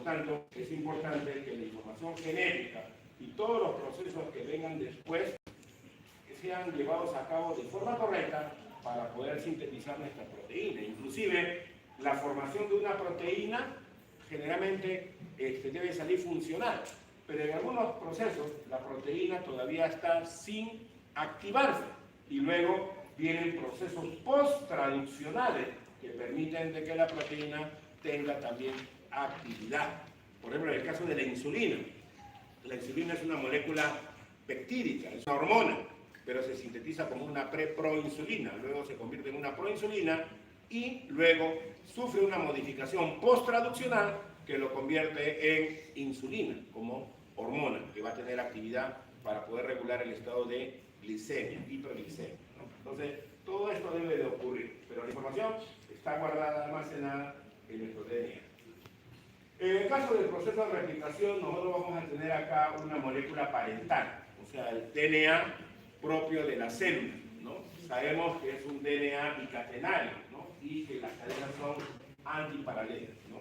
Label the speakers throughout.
Speaker 1: lo tanto, es importante que la información genética y todos los procesos que vengan después sean llevados a cabo de forma correcta para poder sintetizar nuestra proteína. Inclusive, la formación de una proteína generalmente debe salir funcional, pero en algunos procesos la proteína todavía está sin activarse y luego vienen procesos post-traduccionales que permiten de que la proteína tenga también actividad. Por ejemplo, en el caso de la insulina es una molécula peptídica, es una hormona, pero se sintetiza como una proinsulina, luego se convierte en una proinsulina y luego sufre una modificación post-traduccional que lo convierte en insulina como hormona, que va a tener actividad para poder regular el estado de glicemia, hiperglicemia, ¿no? Entonces, todo esto debe de ocurrir, pero la información está guardada, almacenada en nuestro DNA. En el caso del proceso de replicación, nosotros vamos a tener acá una molécula parental, o sea, el DNA propio de la célula, ¿no? Sabemos que es un DNA bicatenario, ¿no? Y que las cadenas son antiparalelas, ¿no?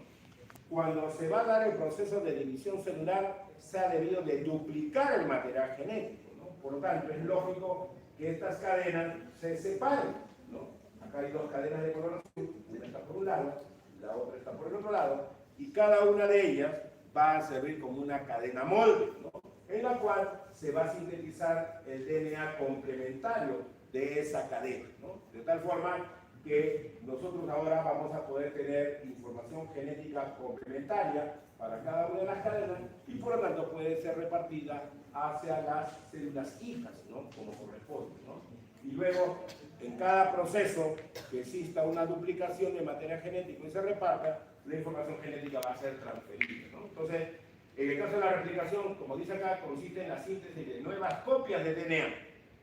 Speaker 1: Cuando se va a dar el proceso de división celular, se ha debido de duplicar el material genético, ¿no? Por lo tanto, es lógico que estas cadenas se separen, ¿no? Acá hay dos cadenas de color azul, una está por un lado, la otra está por el otro lado, y cada una de ellas va a servir como una cadena molde, ¿no? En la cual se va a sintetizar el DNA complementario de esa cadena, ¿no? De tal forma que nosotros ahora vamos a poder tener información genética complementaria para cada una de las cadenas y por lo tanto puede ser repartida hacia las células hijas, ¿no? Como corresponde, ¿no? Y luego, en cada proceso que exista una duplicación de material genético y se reparta, la información genética va a ser transferida, ¿no? Entonces, en el caso de la replicación, como dice acá, consiste en la síntesis de nuevas copias de DNA,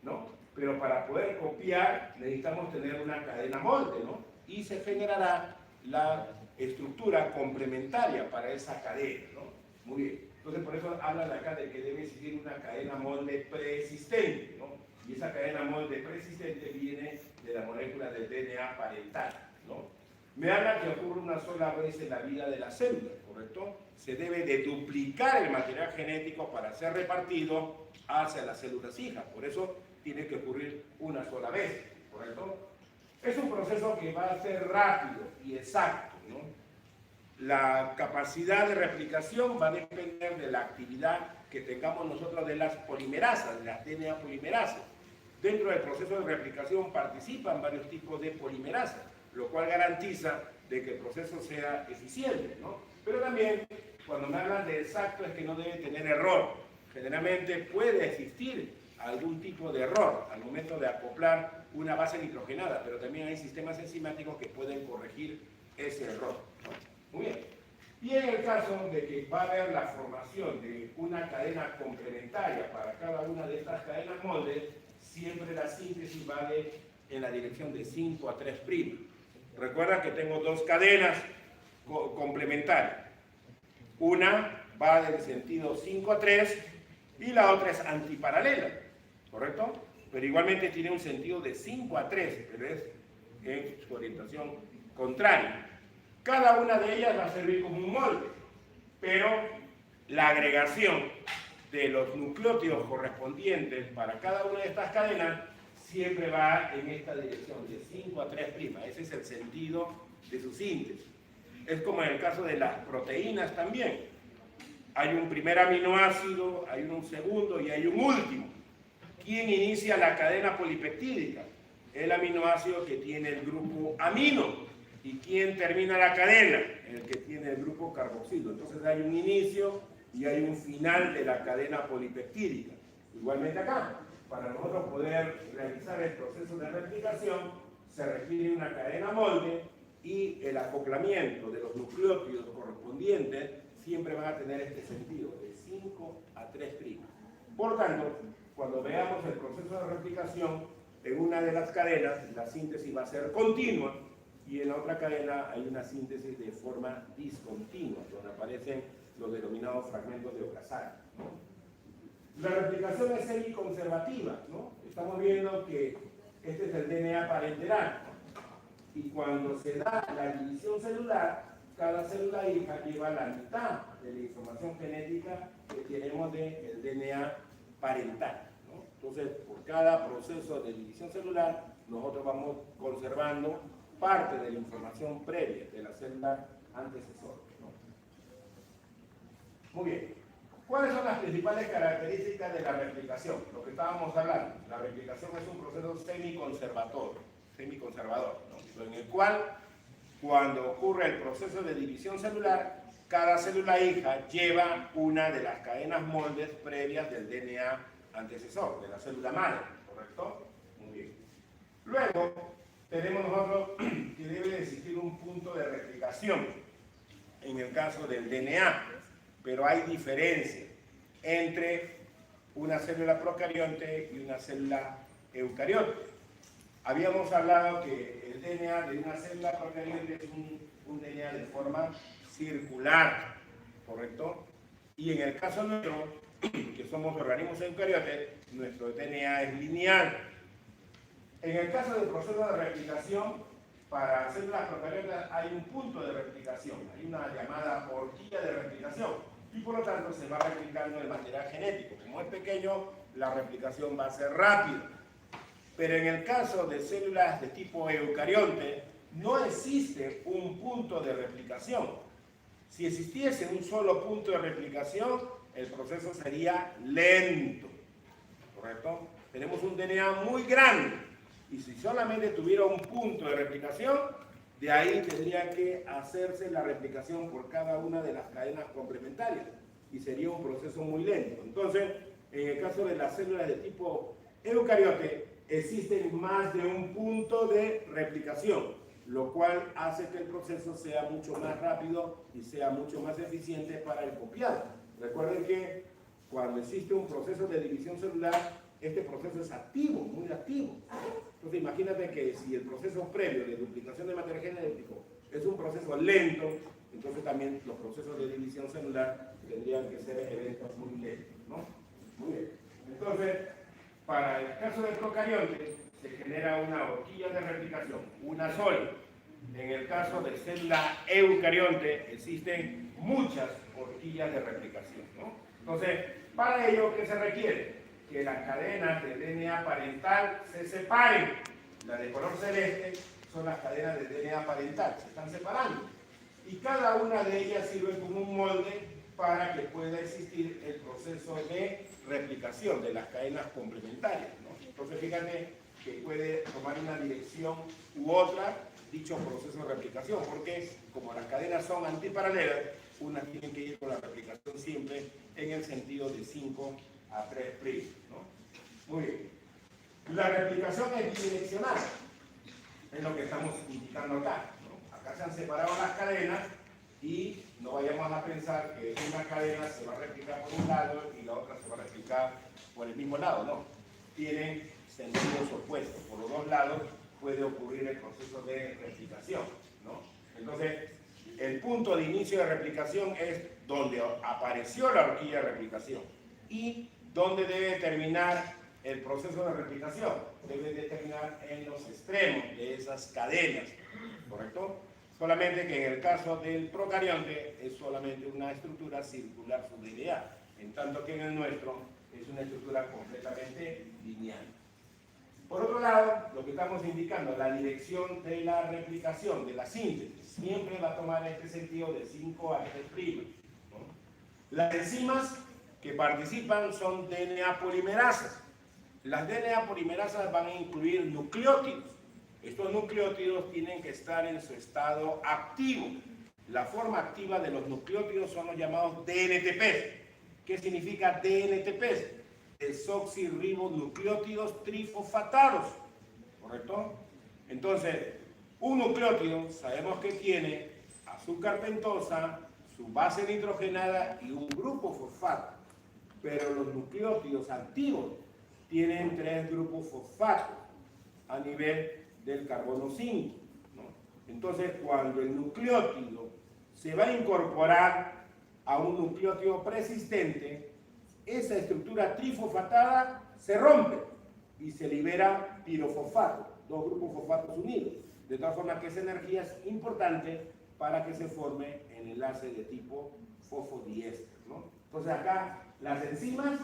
Speaker 1: ¿no? Pero para poder copiar necesitamos tener una cadena molde, ¿no? Y se generará la estructura complementaria para esa cadena, ¿no? Muy bien. Entonces, por eso hablan acá de que debe existir una cadena molde preexistente, ¿no? Y esa cadena molde preexistente viene de la molécula del DNA parental, ¿no? Me habla que ocurre una sola vez en la vida de la célula, ¿correcto? Se debe de duplicar el material genético para ser repartido hacia las células hijas. Por eso tiene que ocurrir una sola vez, ¿correcto? Es un proceso que va a ser rápido y exacto, ¿no? La capacidad de replicación va a depender de la actividad que tengamos nosotros de las polimerasas, de las DNA polimerasas. Dentro del proceso de replicación participan varios tipos de polimerasas, lo cual garantiza de que el proceso sea eficiente, ¿no? Pero también, cuando me hablan de exacto, es que no debe tener error. Generalmente puede existir algún tipo de error al momento de acoplar una base nitrogenada, pero también hay sistemas enzimáticos que pueden corregir ese error, ¿no? Muy bien. Y en el caso de que va a haber la formación de una cadena complementaria para cada una de estas cadenas moldes, siempre la síntesis va en la dirección de 5 a 3'. Recuerda que tengo dos cadenas complementarias. Una va del sentido 5 a 3 y la otra es antiparalela, ¿correcto? Pero igualmente tiene un sentido de 5 a 3, pero es en su orientación contraria. Cada una de ellas va a servir como un molde, pero la agregación de los nucleótidos correspondientes para cada una de estas cadenas siempre va en esta dirección, de 5 a 3'. Ese es el sentido de su síntesis. Es como en el caso de las proteínas también. Hay un primer aminoácido, hay un segundo y hay un último. ¿Quién inicia la cadena polipeptídica? El aminoácido que tiene el grupo amino. ¿Y quién termina la cadena? El que tiene el grupo carboxilo. Entonces hay un inicio y hay un final de la cadena polipeptídica. Igualmente acá, para nosotros poder realizar el proceso de replicación, se requiere una cadena molde y el acoplamiento de los nucleótidos correspondientes siempre van a tener este sentido, de 5 a 3'. Por tanto, cuando veamos el proceso de replicación, en una de las cadenas la síntesis va a ser continua y en la otra cadena hay una síntesis de forma discontinua, donde aparecen los denominados fragmentos de Okazaki, ¿no? La replicación es semiconservativa, ¿no? Estamos viendo que este es el DNA parenteral y cuando se da la división celular cada célula hija lleva la mitad de la información genética que tenemos del DNA parental, ¿no? Entonces, por cada proceso de división celular, nosotros vamos conservando parte de la información previa de la célula antecesora, ¿no? Muy bien. ¿Cuáles son las principales características de la replicación? Lo que estábamos hablando. La replicación es un proceso semiconservador, ¿no? En el cual, cuando ocurre el proceso de división celular, cada célula hija lleva una de las cadenas moldes previas del DNA antecesor, de la célula madre, ¿correcto? Muy bien. Luego, tenemos nosotros que debe existir un punto de replicación en el caso del DNA, pero hay diferencia entre una célula procarionte y una célula eucarionte. Habíamos hablado que el DNA de una célula procarionte es un DNA de forma circular, ¿correcto? Y en el caso nuestro, que somos organismos eucariotes, nuestro DNA es lineal. En el caso del proceso de replicación, para células procariotas hay un punto de replicación, hay una llamada horquilla de replicación, y por lo tanto se va replicando el material genético. Como es pequeño, la replicación va a ser rápida. Pero en el caso de células de tipo eucarionte, no existe un punto de replicación. Si existiese un solo punto de replicación, el proceso sería lento, ¿correcto? Tenemos un DNA muy grande, y si solamente tuviera un punto de replicación, de ahí tendría que hacerse la replicación por cada una de las cadenas complementarias, y sería un proceso muy lento. Entonces, en el caso de las células de tipo eucariote, existen más de un punto de replicación, lo cual hace que el proceso sea mucho más rápido y sea mucho más eficiente para el copiado. Recuerden que cuando existe un proceso de división celular, este proceso es activo, muy activo. Entonces imagínate que si el proceso previo de duplicación de material genético es un proceso lento, entonces también los procesos de división celular tendrían que ser eventos muy lentos, ¿no? Muy bien. Entonces, para el caso del procarionte, se genera una horquilla de replicación, una sola. En el caso de célula eucarionte, existen muchas horquillas de replicación, ¿no? Entonces, para ello, ¿qué se requiere? Que las cadenas de DNA parental se separen. Las de color celeste son las cadenas de DNA parental, se están separando. Y cada una de ellas sirve como un molde para que pueda existir el proceso de replicación de las cadenas complementarias, ¿no? Entonces fíjate que puede tomar una dirección u otra dicho proceso de replicación, porque como las cadenas son antiparalelas, unas tienen que ir con la replicación siempre en el sentido de 5 a 3', ¿no? Muy bien. La replicación es bidireccional, es lo que estamos indicando acá, ¿no? Acá se han separado las cadenas y no vayamos a pensar que una cadena se va a replicar por un lado y la otra se va a replicar por el mismo lado, no. Tienen sentidos opuestos. Por los dos lados puede ocurrir el proceso de replicación, ¿no? Entonces, el punto de inicio de replicación es donde apareció la horquilla de replicación. ¿Y dónde debe terminar el proceso de replicación? Debe de terminar en los extremos de esas cadenas, ¿correcto? Solamente que en el caso del procarionte es solamente una estructura circular su DNA, en tanto que en el nuestro es una estructura completamente lineal. Por otro lado, lo que estamos indicando, la dirección de la replicación, de la síntesis, siempre va a tomar este sentido de 5 a 3', ¿no? Las enzimas que participan son DNA polimerasas. Las DNA polimerasas van a incluir nucleótidos. Estos nucleótidos tienen que estar en su estado activo. La forma activa de los nucleótidos son los llamados DNTPs. ¿Qué significa DNTPs? Desoxirribonucleótidos trifosfatados, ¿correcto? Entonces, un nucleótido sabemos que tiene azúcar pentosa, su base nitrogenada y un grupo fosfato. Pero los nucleótidos activos tienen 3 grupos fosfatos a nivel del carbono 5, ¿no? Entonces, cuando el nucleótido se va a incorporar a un nucleótido persistente, esa estructura trifosfatada se rompe y se libera pirofosfato, 2 grupos fosfatos unidos. De tal forma que esa energía es importante para que se forme el enlace de tipo fosfodiéster, ¿no? Entonces acá las enzimas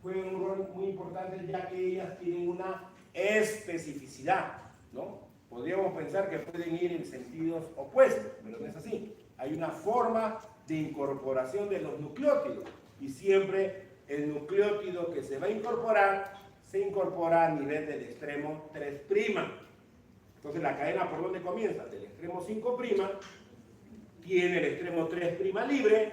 Speaker 1: juegan un rol muy importante, ya que ellas tienen una especificidad, ¿no? Podríamos pensar que pueden ir en sentidos opuestos, pero no es así. Hay una forma de incorporación de los nucleótidos y siempre el nucleótido que se va a incorporar se incorpora a nivel del extremo 3'. Entonces la cadena, ¿por dónde comienza? Del extremo 5', tiene el extremo 3' libre,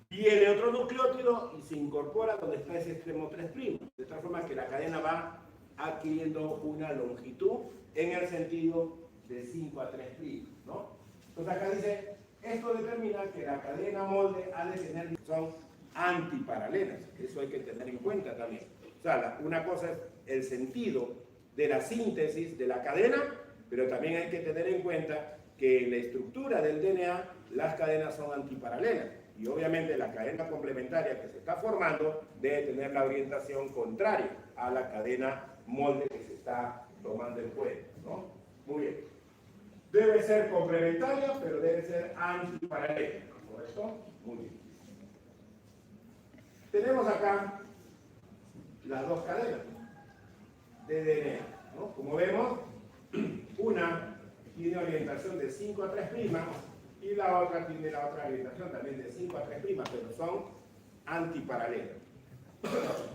Speaker 1: viene otro nucleótido y se incorpora donde está ese extremo 3'. De tal forma que la cadena va adquiriendo una longitud en el sentido de 5 a 3', ¿no? Entonces acá dice, esto determina que la cadena molde ha de tener, son antiparalelas. Eso hay que tener en cuenta también. O sea, una cosa es el sentido de la síntesis de la cadena, pero también hay que tener en cuenta que en la estructura del DNA las cadenas son antiparalelas. Y obviamente la cadena complementaria que se está formando debe tener la orientación contraria a la cadena molde que se está tomando en cuenta, ¿no? Muy bien. Debe ser complementaria, pero debe ser antiparalela, ¿correcto? Muy bien. Tenemos acá las dos cadenas de DNA, ¿no? Como vemos, una tiene orientación de 5 a 3' y la otra tiene la otra orientación también de 5 a 3', pero son antiparalelas.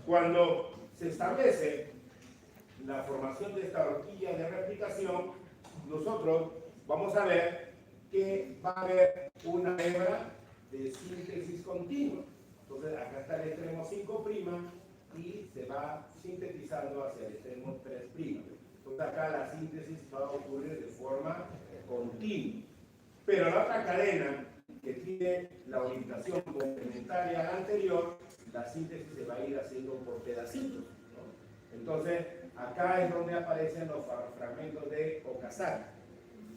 Speaker 1: Cuando se establece la formación de esta horquilla de replicación, nosotros vamos a ver que va a haber una hebra de síntesis continua. Entonces acá está el extremo 5' y se va sintetizando hacia el extremo 3'. Entonces acá la síntesis va a ocurrir de forma continua. Pero la otra cadena que tiene la orientación complementaria a la anterior, la síntesis se va a ir haciendo por pedacitos, ¿no? Entonces acá es donde aparecen los fragmentos de Okazaki.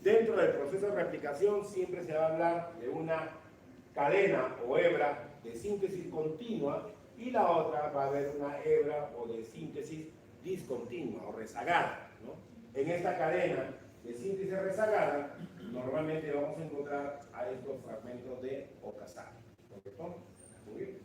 Speaker 1: Dentro del proceso de replicación siempre se va a hablar de una cadena o hebra de síntesis continua y la otra va a haber una hebra o de síntesis discontinua o rezagada, ¿no? En esta cadena de síntesis rezagada normalmente vamos a encontrar a estos fragmentos de Okazaki, ¿correcto? Muy bien.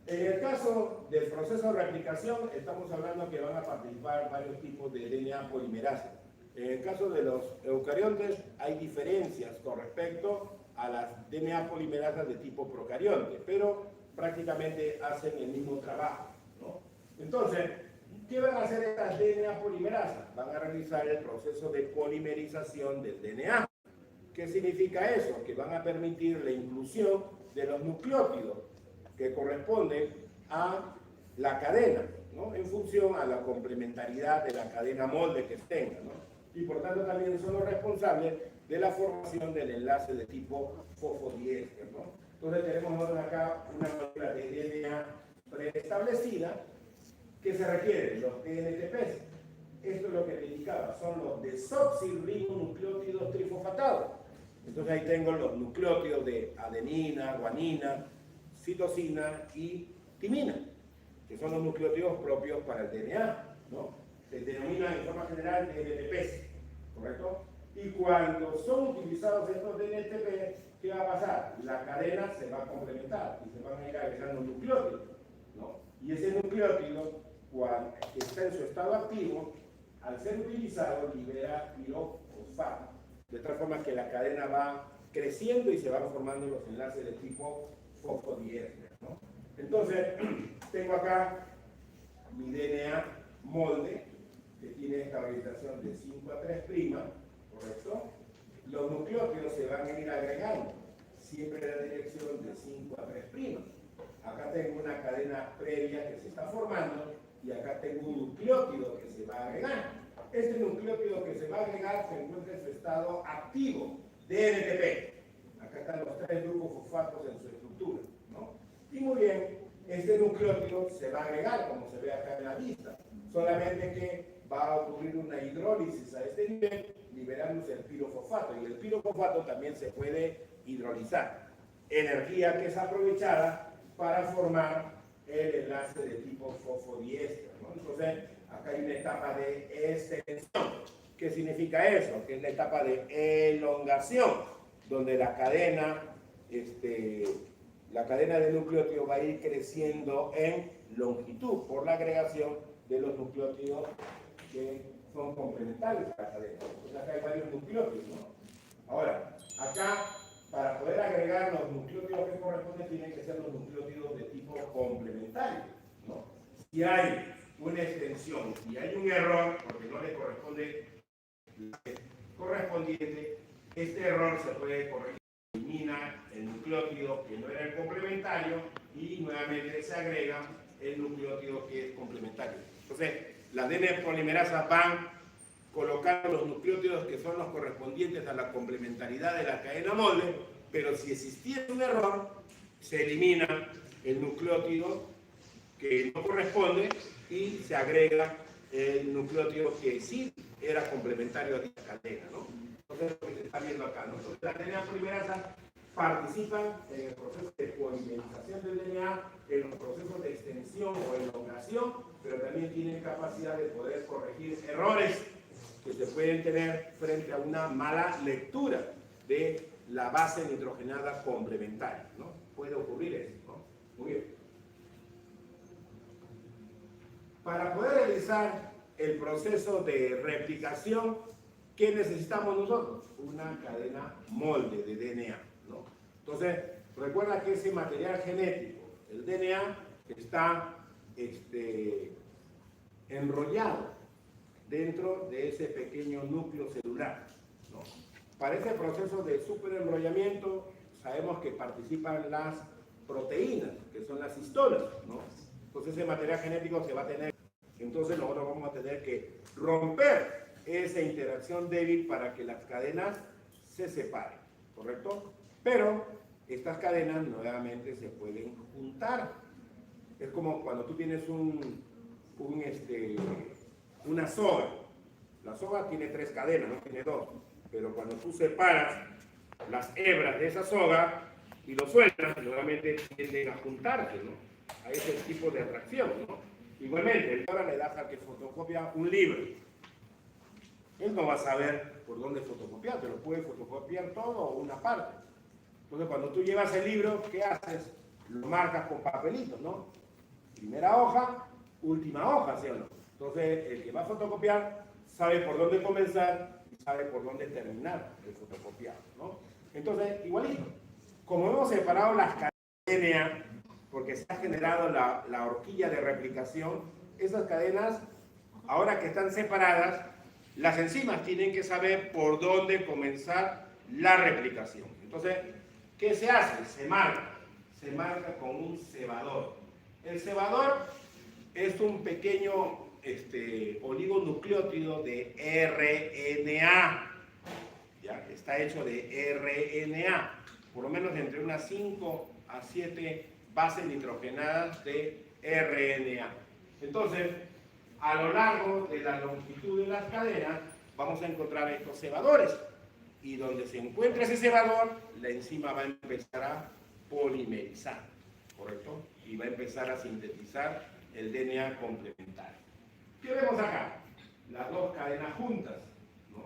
Speaker 1: En el caso del proceso de replicación estamos hablando que van a participar varios tipos de DNA polimerasa. En el caso de los eucariontes hay diferencias con respecto a las DNA polimerasas de tipo procarionte, pero prácticamente hacen el mismo trabajo, ¿no? Entonces, ¿qué van a hacer estas DNA polimerasas? Van a realizar el proceso de polimerización del DNA. ¿Qué significa eso? Que van a permitir la inclusión de los nucleótidos que corresponden a la cadena, ¿no? En función a la complementariedad de la cadena molde que tenga, ¿no? Y por tanto también son los responsables de la formación del enlace de tipo fosfodiéster, ¿no? Entonces tenemos acá una molécula de DNA preestablecida que se requiere, los DNTPs. Esto es lo que le indicaba, son los desoxirribonucleótidos trifosfatados. Entonces ahí tengo los nucleótidos de adenina, guanina, citosina y timina, que son los nucleótidos propios para el DNA, ¿no? Se denominan en forma general DNTPs, ¿correcto? Y cuando son utilizados estos DNTPs, ¿qué va a pasar? La cadena se va a complementar y se van a ir agregando nucleótidos, ¿no? Y ese nucleótido, cuando está en su estado activo, al ser utilizado, libera pirofosfato, de tal forma que la cadena va creciendo y se van formando los enlaces de tipo fosfodiéster, ¿no? Entonces, tengo acá mi DNA molde, que tiene esta orientación de 5 a 3', ¿correcto? Los nucleótidos se van a ir agregando, siempre en la dirección de 5 a 3'. Acá tengo una cadena previa que se está formando y acá tengo un nucleótido que se va a agregar. Este nucleótido que se va a agregar se encuentra en su estado activo, DNTP. Acá están los 3 grupos fosfatos en su estructura, ¿no? Y muy bien, este nucleótido se va a agregar, como se ve acá en la lista, solamente que va a ocurrir una hidrólisis a este nivel, liberándose el pirofosfato, y el pirofosfato también se puede hidrolizar. Energía que es aprovechada para formar el enlace de tipo fosfodiéster, ¿no? Entonces, acá hay una etapa de extensión. ¿Qué significa eso? Que es la etapa de elongación. donde la cadena de nucleótidos va a ir creciendo en longitud por la agregación de los nucleótidos que son complementarios a la cadena. Entonces acá hay varios nucleótidos, ¿no? Ahora, acá, para poder agregar los nucleótidos que corresponden, tienen que ser los nucleótidos de tipo complementario, ¿no? Si hay una extensión y hay un error, porque no le corresponde correspondiente, este error se puede corregir. Elimina el nucleótido que no era el complementario y nuevamente se agrega el nucleótido que es complementario. Entonces, las DNA polimerasas van colocando los nucleótidos que son los correspondientes a la complementariedad de la cadena molde, pero si existiera un error, se elimina el nucleótido que no corresponde y se agrega el nucleótido que sí era complementario a esta cadena, ¿no? Entonces, lo que se está viendo acá, ¿no? Entonces, las DNA polimerasas participan en el proceso de polimerización del DNA, en los procesos de extensión o elongación, pero también tienen capacidad de poder corregir errores que se pueden tener frente a una mala lectura de la base nitrogenada complementaria, ¿no? Puede ocurrir eso, ¿no? Muy bien. Para poder realizar el proceso de replicación, ¿qué necesitamos nosotros? Una cadena molde de DNA, ¿no? Entonces, recuerda que ese material genético, el DNA, está enrollado dentro de ese pequeño núcleo celular, ¿no? Para ese proceso de superenrollamiento, sabemos que participan las proteínas, que son las histonas, ¿no? Entonces, ese material genético se va a tener. Entonces, nosotros vamos a tener que romper esa interacción débil para que las cadenas se separen, ¿correcto? Pero estas cadenas nuevamente se pueden juntar. Es como cuando tú tienes una soga. La soga tiene 3 cadenas, no tiene 2. Pero cuando tú separas las hebras de esa soga y lo sueltas, nuevamente tienden a juntarse, ¿no? A ese tipo de atracción, ¿no? Igualmente, ahora le das al que fotocopia un libro. Él no va a saber por dónde fotocopiar, pero puede fotocopiar todo o una parte. Entonces, cuando tú llevas el libro, ¿qué haces? Lo marcas con papelitos, ¿no? Primera hoja, última hoja, ¿sí o no? Entonces, el que va a fotocopiar sabe por dónde comenzar y sabe por dónde terminar el fotocopiado, ¿no? Entonces, igualito, como hemos separado las cadenas de DNA, porque se ha generado la horquilla de replicación, esas cadenas, ahora que están separadas, las enzimas tienen que saber por dónde comenzar la replicación. Entonces, ¿qué se hace? Se marca con un cebador. El cebador es un pequeño oligonucleótido de RNA. ¿Ya? Está hecho de RNA, por lo menos entre unas 5 a 7 bases nitrogenadas de RNA. Entonces, a lo largo de la longitud de las cadenas, vamos a encontrar estos cebadores. Y donde se encuentra ese cebador, la enzima va a empezar a polimerizar, ¿correcto? Y va a empezar a sintetizar el DNA complementario. ¿Qué vemos acá? Las dos cadenas juntas, ¿no?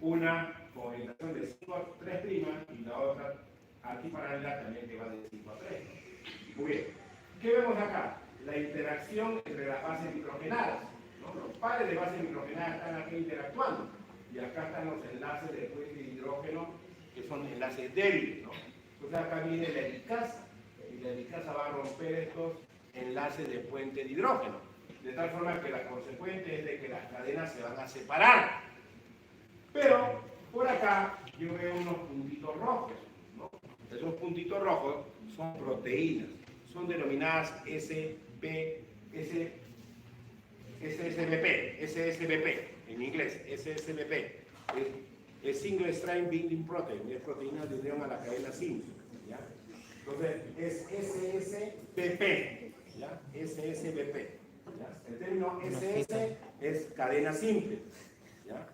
Speaker 1: Una con orientación de 5 a 3' y la otra antiparalela también que va de 5 a 3. Muy bien. ¿Qué vemos acá? La interacción entre las bases nitrogenadas, ¿no? Los pares de bases nitrogenadas están aquí interactuando. Y acá están los enlaces de puente de hidrógeno, que son enlaces débiles, ¿no? Entonces acá viene la helicasa, y la helicasa va a romper estos enlaces de puente de hidrógeno. De tal forma que la consecuente es de que las cadenas se van a separar. Pero por acá yo veo unos puntitos rojos, ¿no? Esos puntitos rojos son proteínas, son denominadas SBP, en inglés, SSBP, es Single Strand Binding Protein, es proteína de unión a la cadena simple, ¿ya? Entonces, es SSBP, ¿ya? SSBP, ¿ya? El término SS es cadena simple, ¿ya?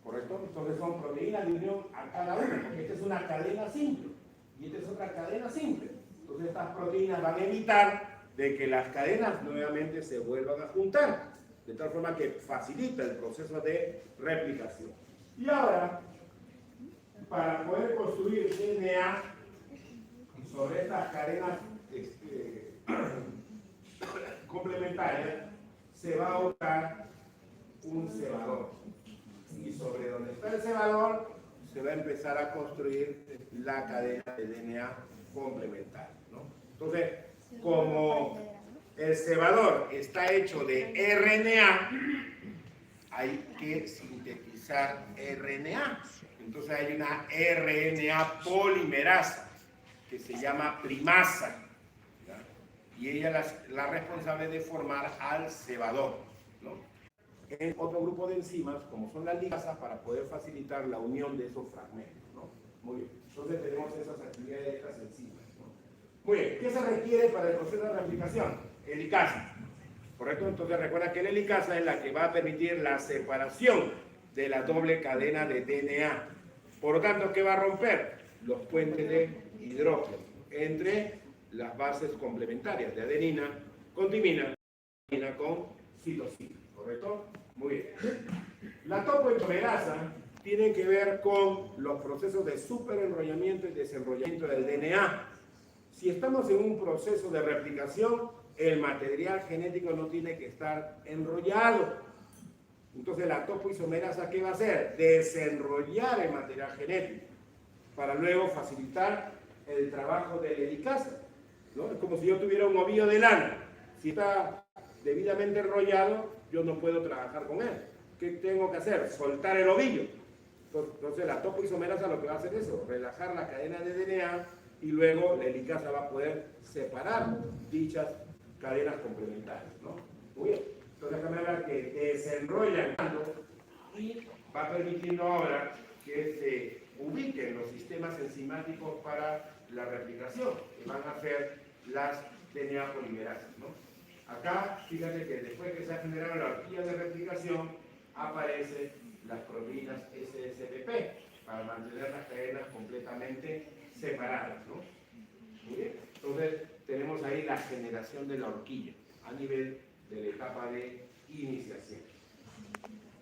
Speaker 1: ¿Correcto? Entonces son proteínas de unión a cada una, porque esta es una cadena simple, y esta es otra cadena simple. Entonces estas proteínas van a evitar de que las cadenas nuevamente se vuelvan a juntar, de tal forma que facilita el proceso de replicación. Y ahora, para poder construir DNA sobre estas cadenas complementarias, se va a usar un cebador. Y sobre donde está el cebador, se va a empezar a construir la cadena de DNA complementaria, ¿no? Entonces, como el cebador está hecho de RNA, hay que sintetizar RNA. Entonces hay una RNA polimerasa que se llama primasa, ¿ya? Y ella es la responsable de formar al cebador, ¿no? En otro grupo de enzimas, como son las ligasas, para poder facilitar la unión de esos fragmentos, ¿no? Muy bien, entonces tenemos esas actividades de estas enzimas, ¿no? Muy bien, ¿qué se requiere para el proceso de replicación? Helicasa, ¿correcto? Entonces recuerda que la helicasa es la que va a permitir la separación de la doble cadena de DNA. Por lo tanto, ¿qué va a romper? Los puentes de hidrógeno entre las bases complementarias de adenina con timina, con citosina, ¿correcto? Muy bien. La topoisomerasa tiene que ver con los procesos de superenrollamiento y desenrollamiento del DNA. Si estamos en un proceso de replicación, el material genético no tiene que estar enrollado. Entonces la topoisomerasa, ¿qué va a hacer? Desenrollar el material genético para luego facilitar el trabajo de la helicasa, ¿no? Es como si yo tuviera un ovillo de lana. Si está debidamente enrollado, yo no puedo trabajar con él. ¿Qué tengo que hacer? Soltar el ovillo. Entonces la topoisomerasa lo que va a hacer es eso, relajar la cadena de DNA y luego la helicasa va a poder separar dichas cadenas complementarias, ¿no? Muy bien. Entonces déjame hablar que desenrollan y va permitiendo ahora que se ubiquen los sistemas enzimáticos para la replicación, que van a hacer las DNA polimerasas, ¿no? Acá, fíjate que después que se ha generado la horquilla de replicación, aparecen las proteínas SSPP para mantener las cadenas completamente separadas, ¿no? Muy bien. Entonces, tenemos ahí la generación de la horquilla a nivel de la etapa de iniciación.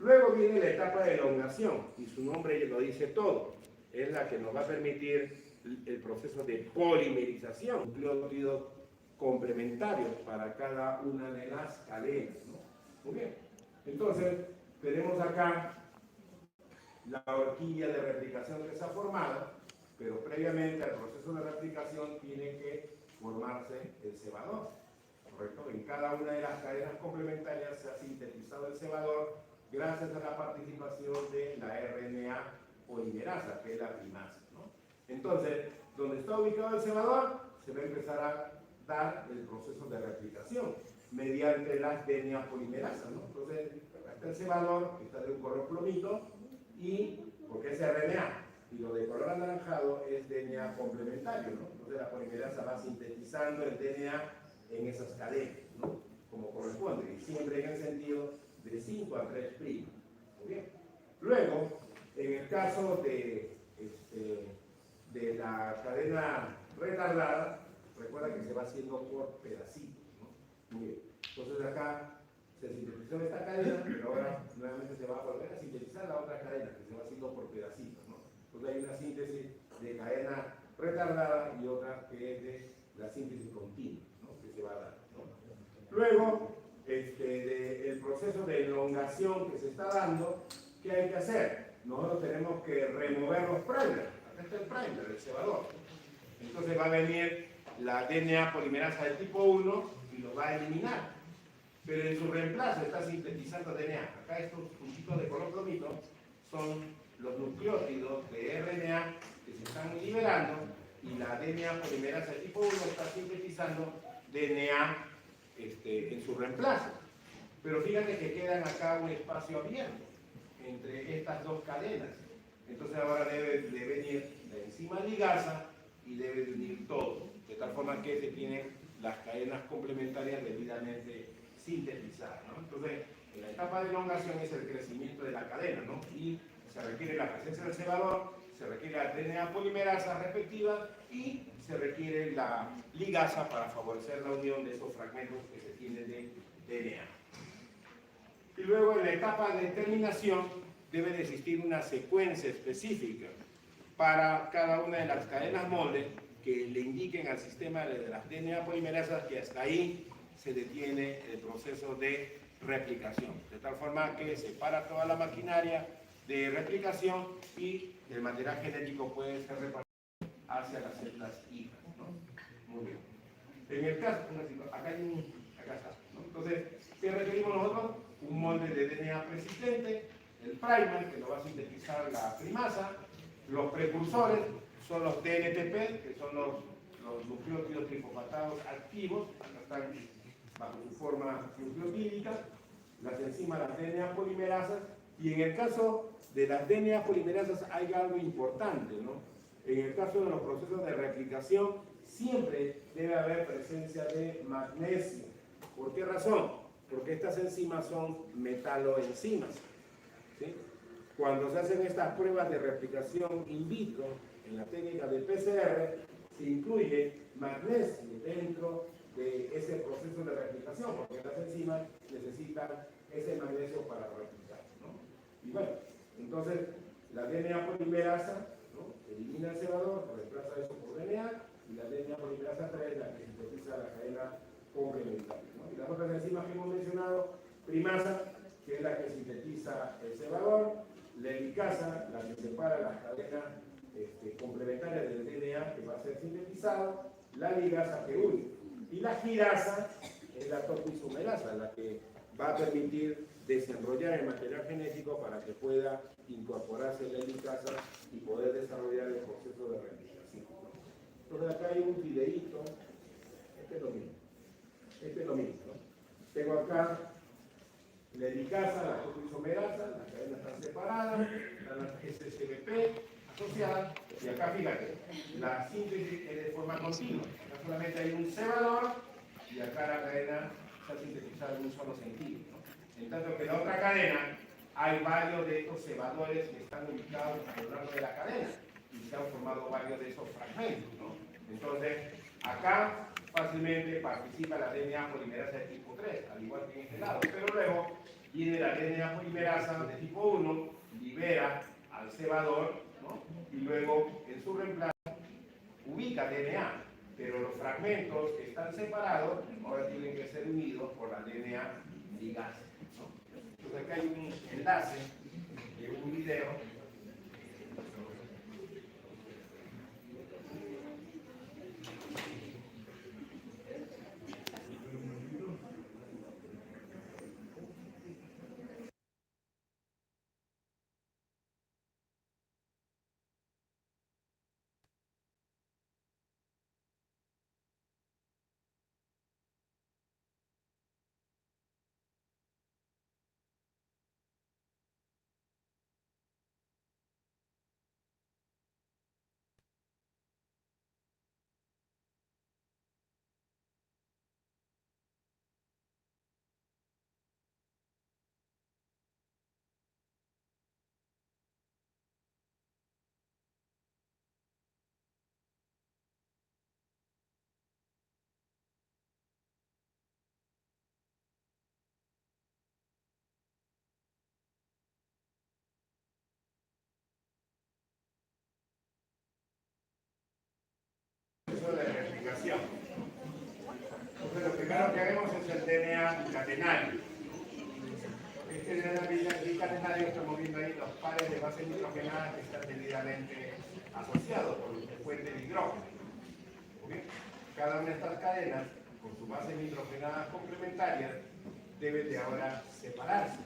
Speaker 1: Luego viene la etapa de elongación, y su nombre lo dice todo. Es la que nos va a permitir el proceso de polimerización, nucleótidos complementarios para cada una de las cadenas, ¿no? Muy bien. Entonces, tenemos acá la horquilla de replicación que se ha formado, pero previamente al proceso de replicación tiene que formarse el cebador, ¿correcto? En cada una de las cadenas complementarias se ha sintetizado el cebador gracias a la participación de la RNA polimerasa, que es la primasa, ¿no? Entonces, donde está ubicado el cebador, se va a empezar a dar el proceso de replicación mediante las DNA polimerasas, ¿no? Entonces, está el cebador, que está de un color plomito, y porque es RNA, y lo de color anaranjado es DNA complementario, ¿no? Entonces la polimerasa va sintetizando el DNA en esas cadenas, ¿no? Como corresponde, y siempre en el sentido de 5 a 3'. Muy bien. Luego, en el caso de la cadena retardada, recuerda que se va haciendo por pedacitos, ¿no? Muy bien. Entonces acá se sintetizó esta cadena, pero ahora nuevamente se va a volver a sintetizar la otra cadena, que se va haciendo por pedacitos, ¿no? Entonces hay una síntesis de cadena retardada y otra que es de la síntesis continua, ¿no? Que se va a dar, ¿no? Luego, el proceso de elongación que se está dando, ¿qué hay que hacer? Nosotros tenemos que remover los primers. Acá está el primer, el cebador. Entonces va a venir la DNA polimerasa de tipo 1 y lo va a eliminar. Pero en su reemplazo está sintetizando DNA. Acá estos puntitos de color plomito son los nucleótidos de RNA que se están liberando y la DNA polimerasa de tipo 1 está sintetizando DNA en su reemplazo. Pero fíjate que quedan acá un espacio abierto entre estas dos cadenas. Entonces ahora debe de venir la enzima ligasa y debe de unir todo, de tal forma que se tienen las cadenas complementarias debidamente sintetizadas, ¿no? Entonces, en la etapa de elongación es el crecimiento de la cadena, ¿no? Y se requiere la presencia del cebador, se requiere la DNA polimerasa respectiva y se requiere la ligasa para favorecer la unión de esos fragmentos que se tienen de DNA. Y luego en la etapa de terminación debe de existir una secuencia específica para cada una de las cadenas molde que le indiquen al sistema de las DNA polimerasas que hasta ahí se detiene el proceso de replicación. De tal forma que se para toda la maquinaria de replicación y el material genético puede ser repartido hacia las células hijas, ¿no? Muy bien. En el caso, acá está, ¿no? Entonces, ¿qué requerimos nosotros? Un molde de DNA persistente, el primer, que lo va a sintetizar la primasa, los precursores son los DNTP, que son los nucleótidos trifosfatados activos, acá están bajo su forma nucleotídica, las enzimas, las DNA polimerasas, y en el caso de las DNA polimerasas hay algo importante, ¿no? En el caso de los procesos de replicación, siempre debe haber presencia de magnesio. ¿Por qué razón? Porque estas enzimas son metaloenzimas, ¿sí? Cuando se hacen estas pruebas de replicación in vitro, en la técnica del PCR, se incluye magnesio dentro de ese proceso de replicación, porque las enzimas necesitan ese magnesio para replicar, ¿no? Y bueno, entonces la DNA polimerasa, ¿no?, elimina el cebador, reemplaza eso por DNA, y la DNA polimerasa 3 es la que sintetiza la cadena complementaria, ¿no? Y las otras enzimas que hemos mencionado, primasa, que es la que sintetiza el cebador, la helicasa, la que separa las cadenas complementarias del DNA que va a ser sintetizado, la ligasa que une, y la girasa es la topoisomerasa, la que va a permitir desenrollar el material genético para que pueda incorporarse la helicasa y poder desarrollar el proceso de replicación. Entonces acá hay un videíto, este es lo mismo, ¿no? Tengo acá la helicasa, la topoisomerasa, las cadenas están separadas, las SSBP asociadas, y acá fíjate, la síntesis es de forma continua, acá solamente hay un cebador y acá la cadena está sintetizada en un solo sentido, ¿no? En tanto que en la otra cadena hay varios de estos cebadores que están ubicados a lo largo de la cadena y se han formado varios de esos fragmentos, ¿no? Entonces, acá fácilmente participa la DNA polimerasa de tipo 3, al igual que en este lado, pero luego viene la DNA polimerasa de tipo 1, libera al cebador, ¿no?, y luego en su reemplazo ubica DNA, pero los fragmentos que están separados ahora tienen que ser unidos por la DNA ligasa, ¿no? Entonces acá hay un enlace de un video. De replicación. Entonces lo primero que haremos es el DNA catenario. Este DNA bicatenario, estamos viendo ahí los pares de bases nitrogenadas que están debidamente asociados por un puente de hidrógeno. ¿Okay? Cada una de estas cadenas, con sus bases nitrogenadas complementarias, deben de ahora separarse,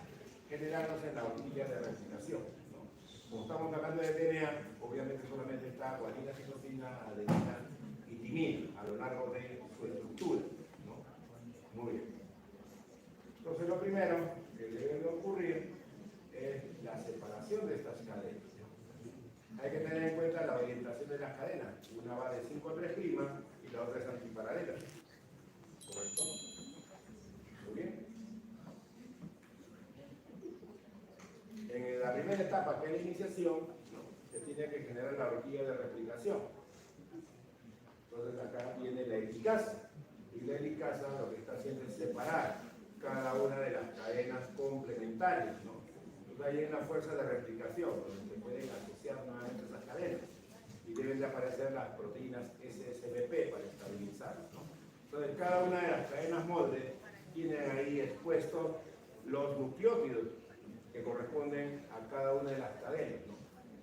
Speaker 1: generándose en la horquilla de replicación, ¿no? Como estamos hablando de DNA, obviamente solamente está guanina, citosina, adenina y timina a lo largo de su estructura, ¿no? Muy bien. Entonces lo primero que debe de ocurrir es la separación de estas cadenas. Hay que tener en cuenta la orientación de las cadenas. Una va de 5 a 3' y la otra es antiparalela. ¿Correcto? Muy bien. En la primera etapa, que es la iniciación, ¿no?, se tiene que generar la horquilla de replicación. Entonces acá viene la helicasa. Y la helicasa lo que está haciendo es separar cada una de las cadenas complementarias, ¿no? Entonces ahí hay una fuerza de replicación, donde se pueden asociar nuevamente esas cadenas. y deben de aparecer las proteínas SSBP para estabilizarlas, ¿no? Entonces, cada una de las cadenas molde tienen ahí expuestos los nucleótidos que corresponden a cada una de las cadenas, ¿no?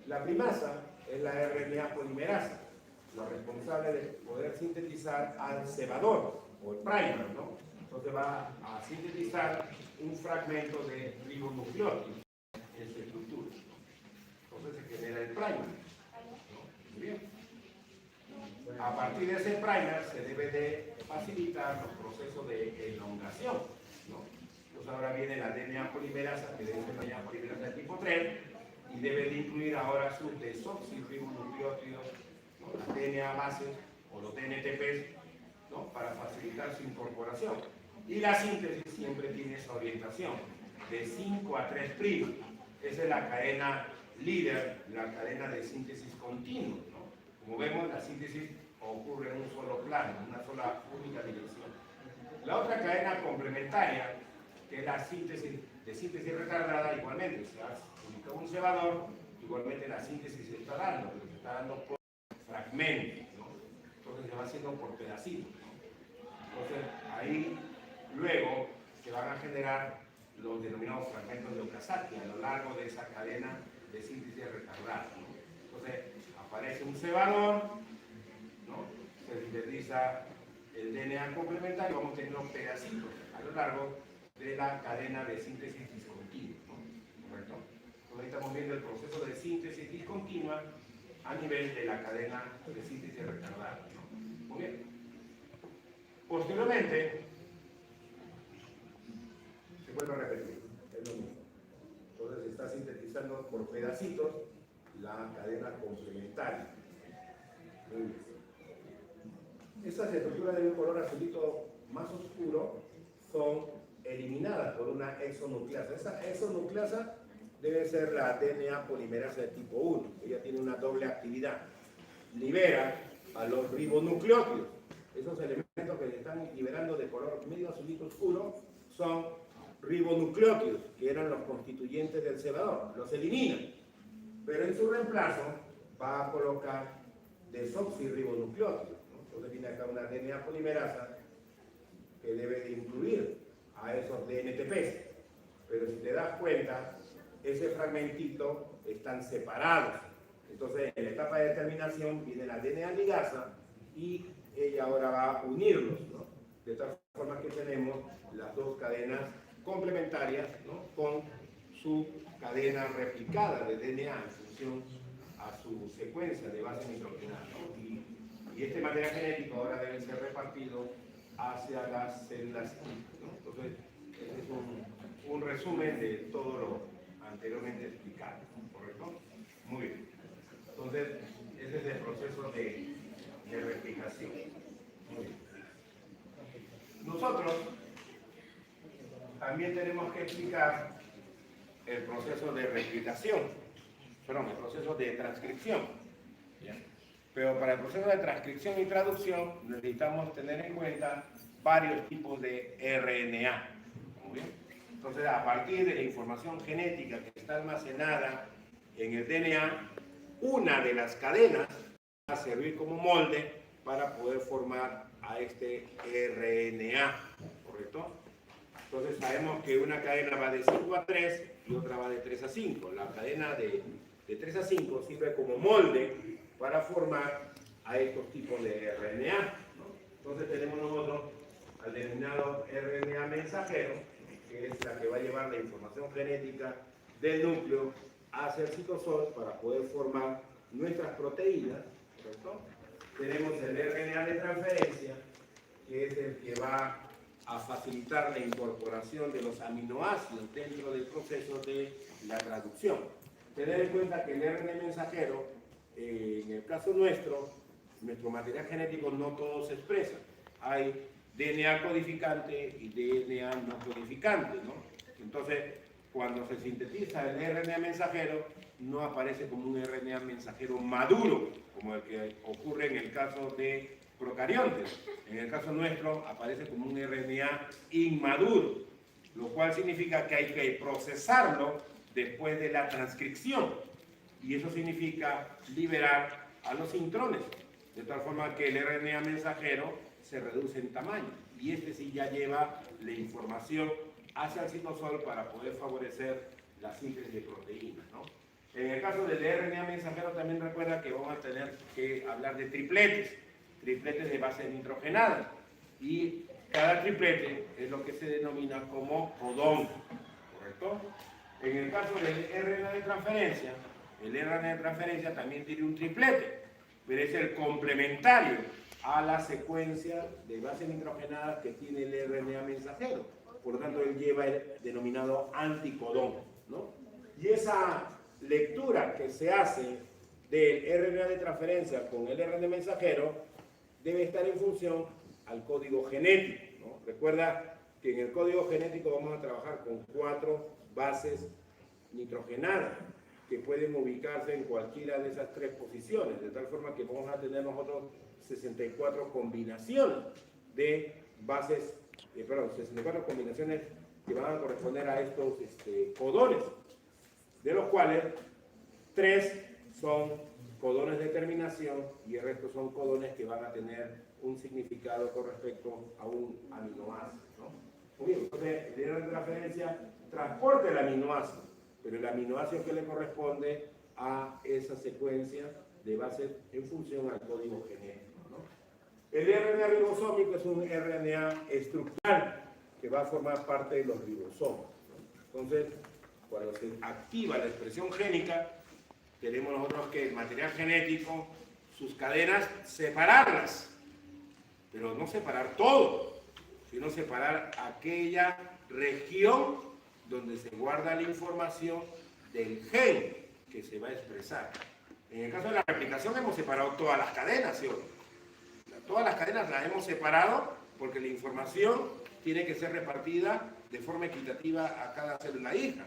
Speaker 1: La primasa es la RNA polimerasa, la responsable de poder sintetizar al cebador o el primer, ¿no? Entonces va a sintetizar un fragmento de ribonucleótido en su estructura. Entonces se genera el primer, ¿no? Muy bien. A partir de ese primer se debe de facilitar los procesos de elongación, ¿no? Entonces ahora viene la DNA polimerasa, que debe ser la DNA polimerasa de tipo 3, y debe de incluir ahora sus desoxirribonucleótidos, ¿no? Las DNA bases o los DNTPs, ¿no? Para facilitar su incorporación. Y la síntesis siempre tiene esa orientación, de 5 a 3'. Esa es la cadena líder, la cadena de síntesis continua, ¿no? Como vemos, la síntesis ocurre en un solo plano, en una sola única dirección. La otra cadena complementaria, que es la síntesis de síntesis retardada, igualmente se ha ubicado un cebador, igualmente la síntesis se está dando, pero se está dando por fragmentos, ¿no? Entonces se va haciendo por pedacitos, ¿no? Entonces ahí luego se van a generar los denominados fragmentos de Okazaki a lo largo de esa cadena de síntesis retardada, ¿no? Entonces aparece un cebador, ¿no? Se sintetiza el DNA complementario, vamos teniendo pedacitos a lo largo de la cadena de síntesis discontinua, ¿no? ¿Correcto? Entonces ahí estamos viendo el proceso de síntesis discontinua a nivel de la cadena de síntesis retardada, ¿no? Muy bien. Posteriormente, se vuelve a repetir, es lo mismo. Entonces se está sintetizando por pedacitos la cadena complementaria. Muy bien. Estas estructuras de un color azulito más oscuro son eliminadas por una exonucleasa. Esa exonucleasa debe ser la DNA polimerasa de tipo 1. Ella tiene una doble actividad. Libera a los ribonucleótidos. Esos elementos que le están liberando de color medio azulito oscuro son ribonucleótidos, que eran los constituyentes del cebador. Los elimina, pero en su reemplazo va a colocar desoxirribonucleótidos, ¿no? Entonces viene acá una DNA polimerasa que debe de incluir a esos DNTPs, pero si te das cuenta, ese fragmentito están separados. Entonces en la etapa de terminación viene la DNA ligasa y ella ahora va a unirlos, ¿no? De tal forma que tenemos las dos cadenas complementarias, ¿no? Con su cadena replicada de DNA en función a su secuencia de base nitrogenada, ¿no? Y este material genético ahora debe ser repartido hacia las células, ¿no? Entonces, este es un resumen de todo lo anteriormente explicado, ¿correcto? Muy bien. Entonces, ese es el proceso de replicación. Muy bien. Nosotros también tenemos que explicar el proceso de replicación, el proceso de transcripción. ¿Ya? Pero para el proceso de transcripción y traducción necesitamos tener en cuenta varios tipos de RNA. Muy bien. Entonces, a partir de la información genética que está almacenada en el DNA, una de las cadenas va a servir como molde para poder formar a este RNA, ¿correcto? Entonces sabemos que una cadena va de 5 a 3 y otra va de 3 a 5. La cadena de 3 a 5 sirve como molde para formar a estos tipos de RNA, ¿no? Entonces tenemos nosotros al denominado RNA mensajero, que es la que va a llevar la información genética del núcleo hacia el citosol para poder formar nuestras proteínas, ¿correcto? Tenemos el RNA de transferencia, que es el que va a facilitar la incorporación de los aminoácidos dentro del proceso de la traducción. Tener en cuenta que el RNA mensajero, en el caso nuestro material genético no todo se expresa. Hay DNA codificante y DNA no codificante, ¿no? Entonces, cuando se sintetiza el RNA mensajero, no aparece como un RNA mensajero maduro, como el que ocurre en el caso de procariontes. En el caso nuestro aparece como un RNA inmaduro, lo cual significa que hay que procesarlo después de la transcripción. Y eso significa liberar a los intrones, de tal forma que el RNA mensajero se reduce en tamaño. Y este sí ya lleva la información hacia el citosol para poder favorecer la síntesis de proteínas, ¿no? En el caso del RNA mensajero también recuerda que vamos a tener que hablar de tripletes de base nitrogenada. Y cada triplete es lo que se denomina como codón, ¿correcto? En el caso del RNA de transferencia, el RNA de transferencia también tiene un triplete, pero es el complementario a la secuencia de base nitrogenada que tiene el RNA mensajero. Por lo tanto, él lleva el denominado anticodón, ¿no? Y esa lectura que se hace del RNA de transferencia con el RNA mensajero debe estar en función al código genético, ¿no? Recuerda que en el código genético vamos a trabajar con 4 bases nitrogenadas que pueden ubicarse en cualquiera de esas 3 posiciones, de tal forma que vamos a tener nosotros 64 combinaciones de bases, 64 combinaciones que van a corresponder a estos codones, de los cuales 3 son codones de terminación y el resto son codones que van a tener un significado con respecto a un aminoácido, ¿no? Muy bien, entonces el RNA de transferencia transporta el aminoácido, pero el aminoácido que le corresponde a esa secuencia de bases en función al código genético, ¿no? El RNA ribosómico es un RNA estructural que va a formar parte de los ribosomas, ¿no? Entonces, cuando se activa la expresión génica, tenemos nosotros que el material genético, sus cadenas, separarlas, pero no separar todo, sino separar aquella región donde se guarda la información del gen que se va a expresar. En el caso de la replicación hemos separado todas las cadenas, ¿sí o no? Todas las cadenas las hemos separado porque la información tiene que ser repartida de forma equitativa a cada célula hija.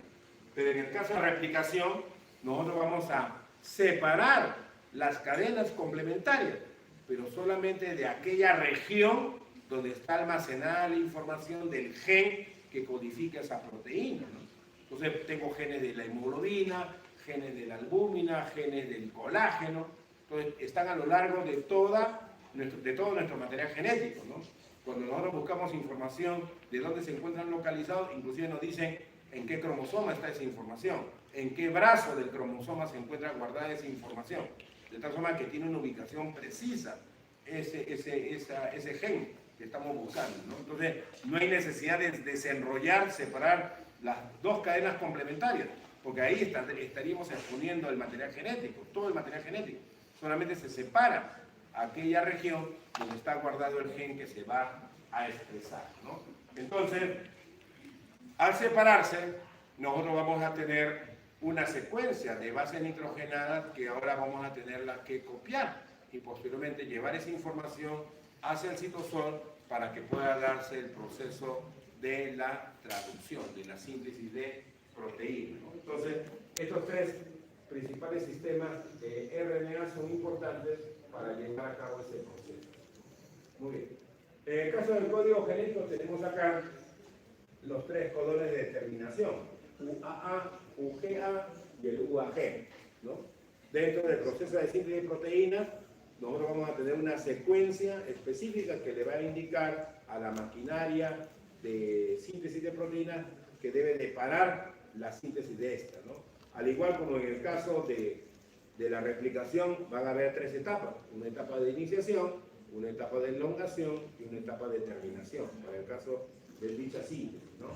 Speaker 1: Pero en el caso de la replicación, nosotros vamos a separar las cadenas complementarias, pero solamente de aquella región donde está almacenada la información del gen que codifica esa proteína, ¿no? Entonces tengo genes de la hemoglobina, genes de la albúmina, genes del colágeno, entonces están a lo largo de todo nuestro material genético, ¿no? Cuando nosotros buscamos información de dónde se encuentran localizados, inclusive nos dicen en qué cromosoma está esa información, en qué brazo del cromosoma se encuentra guardada esa información, de tal forma que tiene una ubicación precisa ese gen que estamos buscando, ¿no? Entonces, no hay necesidad de desenrollar, separar las 2 cadenas complementarias, porque ahí estaríamos exponiendo el material genético, todo el material genético. Solamente se separa aquella región donde está guardado el gen que se va a expresar, ¿no? Entonces, al separarse, nosotros vamos a tener una secuencia de bases nitrogenadas que ahora vamos a tenerla que copiar y posteriormente llevar esa información hacia el citosol para que pueda darse el proceso de la traducción, de la síntesis de proteínas, ¿no? Entonces, estos 3 principales sistemas de RNA son importantes para llevar a cabo ese proceso. Muy bien. En el caso del código genético tenemos acá los 3 codones de terminación, UAA, UGA y el UAG, ¿no? Dentro del proceso de síntesis de proteínas, nosotros vamos a tener una secuencia específica que le va a indicar a la maquinaria de síntesis de proteínas que debe de parar la síntesis de esta, ¿no? Al igual como en el caso de la replicación, van a haber 3 etapas, una etapa de iniciación, una etapa de elongación y una etapa de terminación, para el caso de dicha síntesis, ¿no?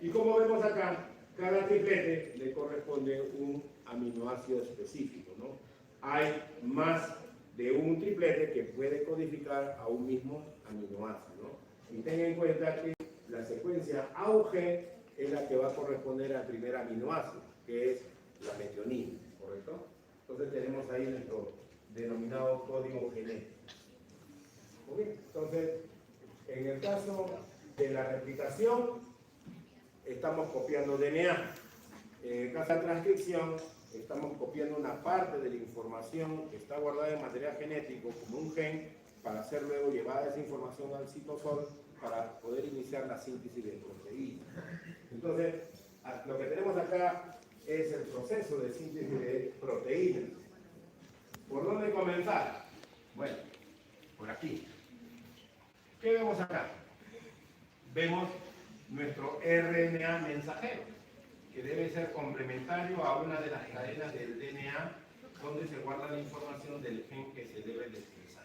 Speaker 1: Y como vemos acá, cada triplete le corresponde un aminoácido específico, ¿no? Hay más de un triplete que puede codificar a un mismo aminoácido, ¿no? Y tengan en cuenta que la secuencia AUG es la que va a corresponder al primer aminoácido, que es la metionina, ¿correcto? Entonces tenemos ahí nuestro denominado código genético. Muy bien, entonces, en el caso de la replicación, estamos copiando DNA. En el caso de la transcripción, estamos copiando una parte de la información que está guardada en material genético como un gen para ser luego llevada esa información al citosol para poder iniciar la síntesis de proteínas. Entonces, lo que tenemos acá es el proceso de síntesis de proteínas. ¿Por dónde comenzar? Bueno, por aquí. ¿Qué vemos acá? Vemos nuestro RNA mensajero, que debe ser complementario a una de las cadenas del DNA donde se guarda la información del gen que se debe de expresar.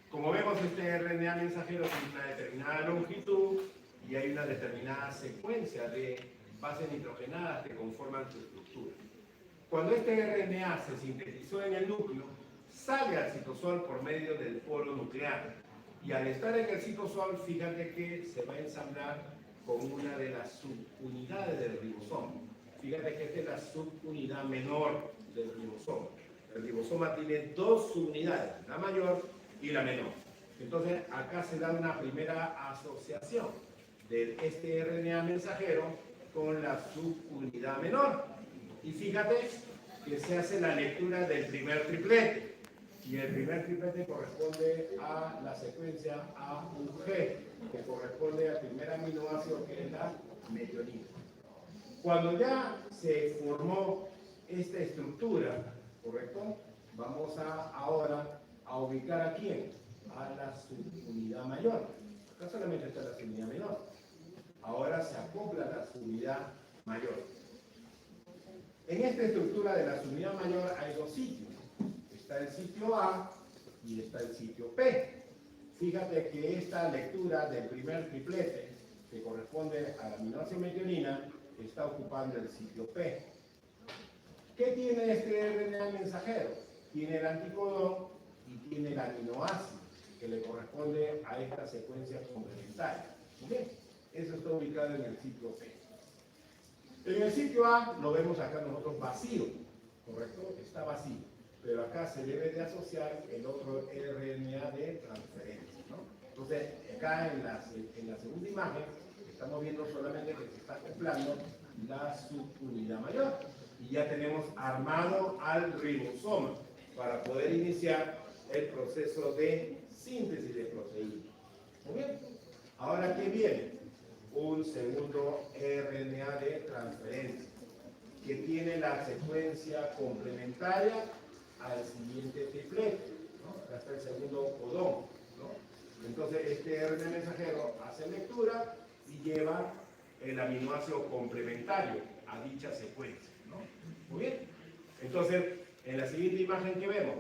Speaker 1: Como vemos, este RNA mensajero tiene una determinada longitud y hay una determinada secuencia de bases nitrogenadas que conforman su estructura. Cuando este RNA se sintetizó en el núcleo, sale al citosol por medio del polo nuclear. Y al estar en el citosol, fíjate que se va a ensamblar con una de las subunidades del ribosoma. Fíjate que esta es la subunidad menor del ribosoma. El ribosoma tiene dos subunidades, la mayor y la menor. Entonces, acá se da una primera asociación de este RNA mensajero con la subunidad menor. Y fíjate que se hace la lectura del primer triplete. Y el primer triplete corresponde a la secuencia AUG, que corresponde al primer aminoácido, que es la metionina. Cuando ya se formó esta estructura, ¿correcto? Vamos ahora a ubicar a quién, a la subunidad mayor. Acá solamente está la subunidad menor. Ahora se acopla la subunidad mayor. En esta estructura de la subunidad mayor hay dos sitios. Está el sitio A y está el sitio P. Fíjate que esta lectura del primer triplete, que corresponde a la aminoácido metionina, está ocupando el sitio P. ¿Qué tiene este RNA mensajero? Tiene el anticodón y tiene el aminoácido, que le corresponde a esta secuencia complementaria. ¿Okay? Eso está ubicado en el sitio P. En el sitio A lo vemos acá nosotros vacío, ¿correcto? Está vacío. Pero acá se debe de asociar el otro RNA de transferencia, ¿no? Entonces, acá en la segunda imagen, estamos viendo solamente que se está acoplando la subunidad mayor. Y ya tenemos armado al ribosoma para poder iniciar el proceso de síntesis de proteínas. Muy bien. Ahora, ¿qué viene? Un segundo RNA de transferencia, que tiene la secuencia complementaria al siguiente triplete, ¿no? Acá está el segundo codón, ¿no? Entonces este RNA mensajero hace lectura y lleva el aminoácido complementario a dicha secuencia, ¿no? Muy bien. Entonces, en la siguiente imagen que vemos,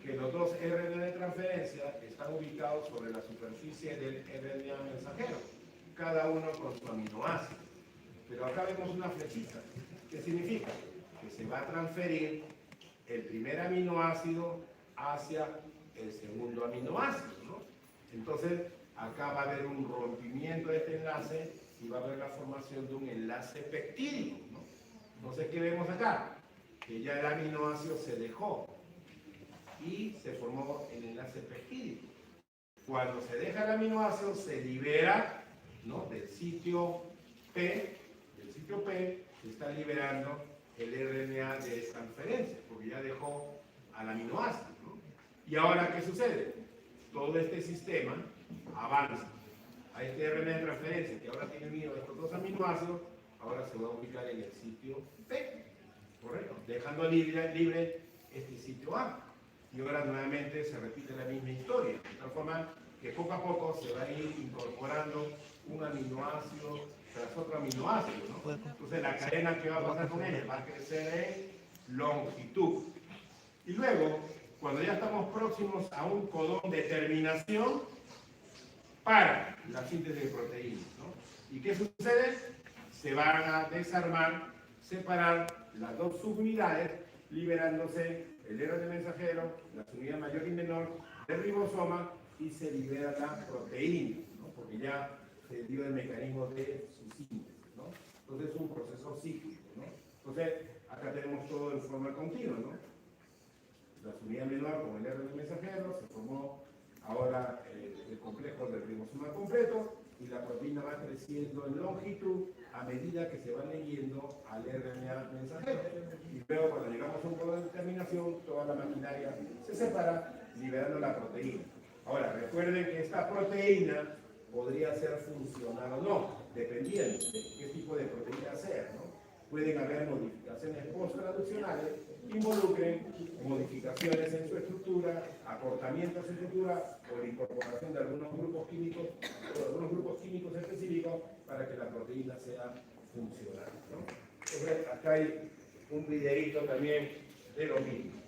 Speaker 1: que los dos RNA de transferencia están ubicados sobre la superficie del RNA mensajero, cada uno con su aminoácido. Pero acá vemos una flechita. ¿Qué significa? Que se va a transferir el primer aminoácido hacia el segundo aminoácido, ¿no? Entonces, acá va a haber un rompimiento de este enlace y va a haber la formación de un enlace peptídico, ¿no? Entonces, ¿qué vemos acá? Que ya el aminoácido se dejó y se formó el enlace peptídico. Cuando se deja el aminoácido, se libera, ¿no?, del sitio P, se está liberando el RNA de transferencia, porque ya dejó al aminoácido, ¿no? Y ahora, ¿qué sucede? Todo este sistema avanza a este RNA de transferencia, que ahora tiene unido estos dos aminoácidos, ahora se va a ubicar en el sitio P, ¿correcto? Dejando libre este sitio A. Y ahora nuevamente se repite la misma historia, de tal forma que poco a poco se va a ir incorporando un aminoácido tras otro aminoácido, ¿no? Entonces la cadena que va a pasar con ella va a crecer en longitud. Y luego, cuando ya estamos próximos a un codón de terminación, para la síntesis de proteínas, ¿no? ¿Y qué sucede? Se van a desarmar, separar las dos subunidades, liberándose el RNA mensajero, la subunidad mayor y menor del ribosoma, y se libera la proteína, ¿no? Porque ya se dio el mecanismo de su síntesis, ¿no? Entonces es un proceso cíclico, ¿no? Entonces acá tenemos todo en forma continua, ¿no? La subunidad menor con el RNA mensajero se formó ahora el complejo del ribosoma completo y la proteína va creciendo en longitud a medida que se va leyendo al RNA mensajero. Y luego cuando llegamos a un codón de terminación, toda la maquinaria se separa liberando la proteína. Ahora, recuerden que esta proteína podría ser funcional o no, dependiendo de qué tipo de proteína sea, ¿no? pueden haber modificaciones post-traduccionales que involucren modificaciones en su estructura, acortamientos en su estructura o la incorporación de algunos grupos químicos específicos para que la proteína sea funcional, ¿no? Entonces, acá hay un videíto también de lo mismo.